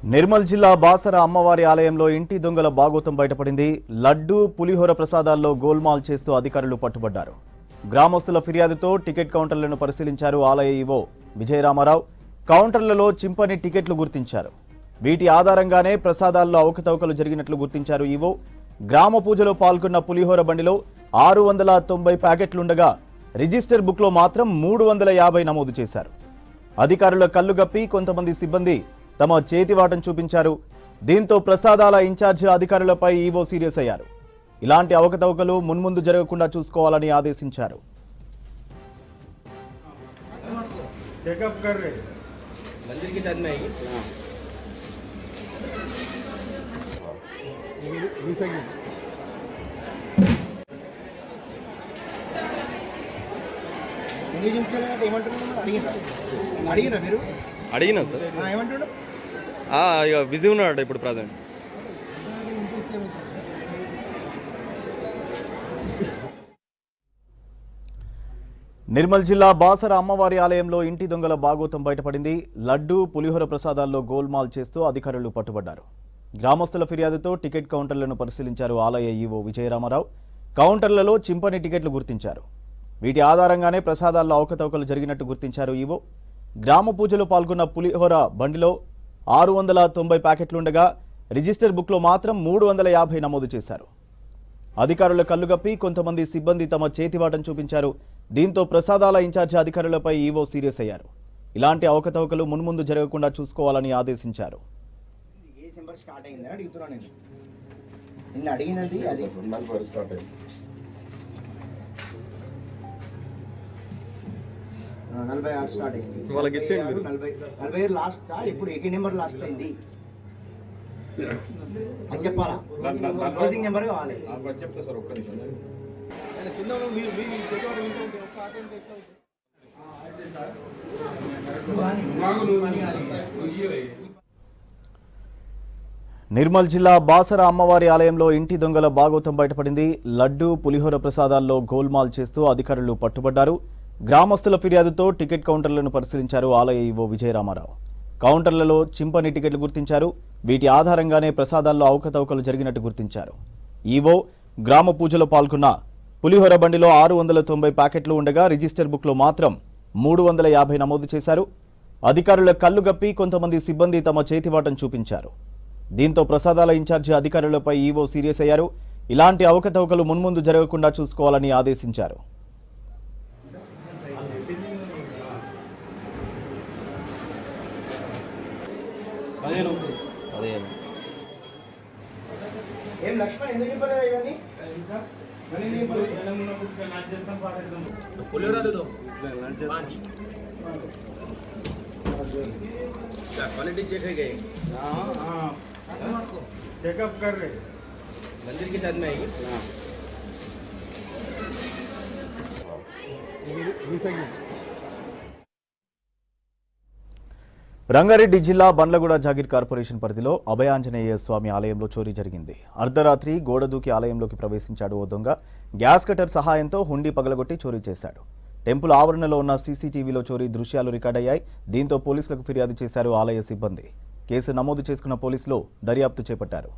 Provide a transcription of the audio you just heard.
నిర్మల్ జిల్లా బాసర అమ్మవారి ఆలయంలో ఇంటి దొంగల బాగోతం బయటపడింది. లడ్డు పులిహోర ప్రసాదాల్లో గోల్మాల్ చేస్తూ అధికారులు పట్టుబడ్డారు. గ్రామస్తుల ఫిర్యాదుతో టికెట్ కౌంటర్లను పరిశీలించారు ఆలయ ఈవో విజయరామారావు. కౌంటర్లలో చింపని టికెట్లు గుర్తించారు. వీటి ఆధారంగానే ప్రసాదాల్లో అవకతవకలు జరిగినట్లు గుర్తించారు ఈవో. గ్రామ పూజలో పాల్గొన్న పులిహోర బండిలో 690 ప్యాకెట్లుండగా రిజిస్టర్ బుక్లో మాత్రం 350 నమోదు చేశారు. అధికారుల కళ్లుగప్పి కొంతమంది సిబ్బంది తమ చేతివాటం చూపించారు. దీంతో ప్రసాదాల ఇన్ఛార్జి అధికారులపై ఈవో సీరియస్ అయ్యారు. ఇలాంటి అవకతవకలు మున్ముందు జరగకుండా చూసుకోవాలని ఆదేశించారు. అడిగినా సార్ బిజీ ఉన్నాడు ఇప్పుడు ప్రజెంట్. నిర్మల్ జిల్లా బాసర అమ్మవారి ఆలయంలో ఇంటి దొంగల బాగోతం బయటపడింది. లడ్డు పులిహోర ప్రసాదాల్లో గోల్మాల్ చేస్తూ అధికారులు పట్టుబడ్డారు. గ్రామస్తుల ఫిర్యాదుతో టికెట్ కౌంటర్లను పరిశీలించారు ఆలయ ఈవో విజయరామారావు. కౌంటర్లలో చింపని టికెట్లు గుర్తించారు. వీటి ఆధారంగానే ప్రసాదాల్లో అవకతవకలు జరిగినట్టు గుర్తించారు ఈవో. గ్రామ పూజలో పాల్గొన్న పులిహోర బండిలో 690 ప్యాకెట్లుండగా రిజిస్టర్ బుక్లో మాత్రం 350 నమోదు చేశారు. అధికారుల కళ్లుగప్పి కొంతమంది సిబ్బంది తమ చేతివాటం చూపించారు. దీంతో ప్రసాదాల ఇన్ఛార్జి అధికారులపై ఈవో సీరియస్ అయ్యారు. ఇలాంటి అవకతవకలు మున్ముందు జరగకుండా చూసుకోవాలని ఆదేశించారు. వాళ్ళకి ఇచ్చేయండి. 40 లాస్ట్ ఇప్పుడు 80 నెంబర్ లాస్ట్ అయింది అని చెప్పాలా? క్లోజింగ్ నెంబర్ కావాలి. చెప్తా సార్ ఒక్క నిమిషం. నిర్మల్ జిల్లా బాసర అమ్మవారి ఆలయంలో ఇంటి దొంగల బాగోతం బయటపడింది. లడ్డు పులిహోర ప్రసాదాల్లో గోల్మాల్ చేస్తూ అధికారులు పట్టుబడ్డారు. గ్రామస్తుల ఫిర్యాదుతో టికెట్ కౌంటర్లను పరిశీలించారు ఆలయ ఈవో విజయరామారావు. కౌంటర్లలో చింపని టికెట్లు గుర్తించారు. వీటి ఆధారంగానే ప్రసాదాల్లో అవకతవకలు జరిగినట్టు గుర్తించారు. ఈవో గ్రామ పూజలో పాల్గొన్న పులిహోర బండిలో 690 ప్యాకెట్లు ఉండగా రిజిస్టర్ బుక్లో మాత్రం 350 నమోదు చేశారు. అధికారుల కళ్లుగప్పి కొంతమంది సిబ్బంది తమ చేతివాటం చూపించారు. దీంతో ప్రసాదాల ఇన్ఛార్జి అధికారులపై ఈవో సీరియస్ అయ్యారు. ఇలాంటి అవకతవకలు మున్ముందు జరగకుండా చూసుకోవాలని ఆదేశించారు. ఏం లక్ష్మణ్ ఎందుకు చెప్పలేదు ఇవన్నీ? क्वालिटी चेक है गए चेकअप कर रहे मंदिर के छत में आएगी. రంగారెడ్డి జిల్లా బండ్లగూడ జాగీర్ కార్పొరేషన్ పరిధిలో అభయాంజనేయ స్వామి ఆలయంలో చోరీ జరిగింది. అర్ధరాత్రి గోడ దూకి ఆలయంలోకి ప్రవేశించాడు ఓ దొంగ. గ్యాస్ కటర్ సహాయంతో హుండీ పగలగొట్టి చోరీ చేశాడు. టెంపుల్ ఆవరణలో ఉన్న సీసీటీవీలో చోరీ దృశ్యాలు రికార్డయ్యాయి. దీంతో పోలీసులకు ఫిర్యాదు చేశారు ఆలయ సిబ్బంది. కేసు నమోదు చేసుకున్న పోలీసులు దర్యాప్తు చేపట్టారు.